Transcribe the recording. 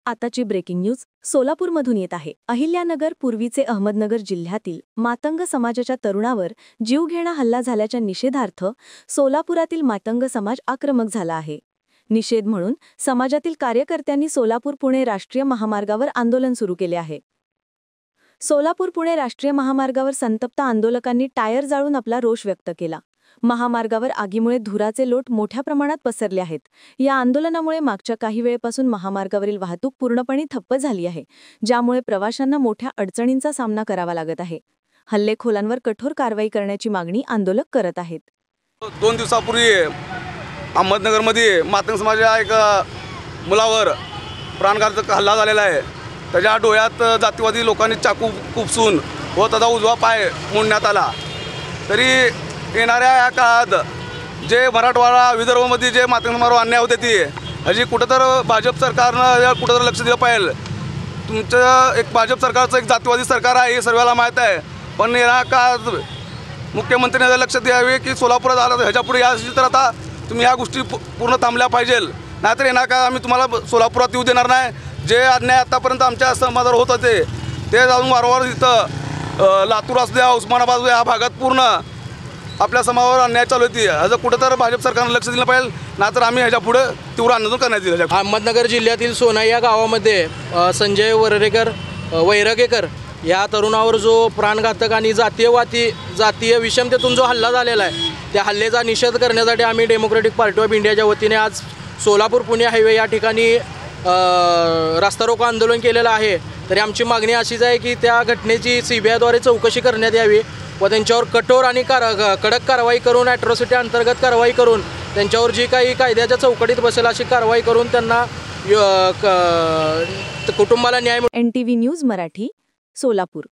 आताची breaking news सोलापूरमधून येत आहे। अहिल्यानगर पूर्वीचे अहमदनगर जिल्ह्यातील मातंग समाजाच्या तरुणावर जीवघेणा हल्ला झाल्याच्या निषेधार्थ सोलापुरातील मातंग समाज आक्रमक झाला आहे। निषेध म्हणून समाजातील कार्यकर्त्यांनी सोलापूर-पुणे राष्ट्रीय महामार्गावर आंदोलन सुरू केले आहे। सोलापूर-पुणे राष्ट्रीय महामार्गावर संतप्त आंदोलकांनी टायर जाळून आपला रोष व्यक्त केला। महामार्गावर आगीमुळे धुराचे लोट मोठ्या प्रमाणात पसरले आहेत। या आंदोलनामुळे मागच्या काही वेळेपासून महामार्गावरील वाहतूक पूर्णपणे ठप्प झाली आहे, ज्यामुळे प्रवाशांना मोठ्या अडचणींचा सामना करावा लागत आहे। हल्लेखोरांवर कठोर कारवाई करण्याची मागणी आंदोलक करत आहेत। 2 दिवसापूर्वी अहमदनगरमध्ये मातंग समाजाच्या एक मुलावर प्राणघातक हल्ला झालेला आहे। त्याच्या डोळ्यात जातीवादी लोकांनी चाकू खुपसून व त्याचा उजवा पाय मोडण्यात आला। तरी येणाऱ्या या काळात जे मराठवाडा विदर्भामध्ये जे मातंग समाजावर अन्याय होते ती अजी कुठंतर भाजप सरकारनं कुठंतर लक्ष दिलं पाहिजे। तुमचं एक भाजप सरकारचं एक जातीवादी सरकार आहे हे सर्वांना माहीत आहे, पण या काळात मुख्यमंत्र्यांनी लक्ष द्यावे की सोलापुरात आलं ह्याच्यापुढे याची तर आता तुम्ही ह्या गोष्टी पूर्ण थांबल्या पाहिजे, नाहीतर येणार का आम्ही तुम्हाला सोलापुरात येऊ देणार नाही। जे अन्याय आतापर्यंत आमच्या समाजावर होत होते ते जाऊन वारंवार इथं लातूर असू द्या, उस्मानाबाद या भागात पूर्ण आपल्या समाजावर अन्याय चालू होती। ह्याचं कुठंतर भाजप सरकारनं लक्ष दिलं पाहिजे, नाहीतर आम्ही ह्याच्या पुढे तीव्र आंदोलन करण्यात येईल। अहमदनगर जिल्ह्यातील सोना या गावामध्ये संजय वैरगेकर या तरुणावर जो प्राणघातक आणि जातीय विषमतेतून जो हल्ला झालेला आहे, त्या हल्ल्याचा निषेध करण्यासाठी आम्ही डेमोक्रेटिक पार्टी ऑफ इंडियाच्या वतीने आज सोलापूर-पुणे हायवे या ठिकाणी रस्ता रोको आंदोलन केलेलं आहे। तरी आमची मागणी अशीच आहे की त्या घटनेची CBI-द्वारे चौकशी करण्यात यावी व त्यांच्यावर कठोर आणि कडक कारवाई करून ॲट्रॉसिटी अंतर्गत कारवाई करून त्यांच्यावर जी काही कायद्याच्या चौकटीत बसेल अशी कारवाई करून त्यांना कुटुंबाला न्याय NTV न्यूज मराठी, सोलापूर।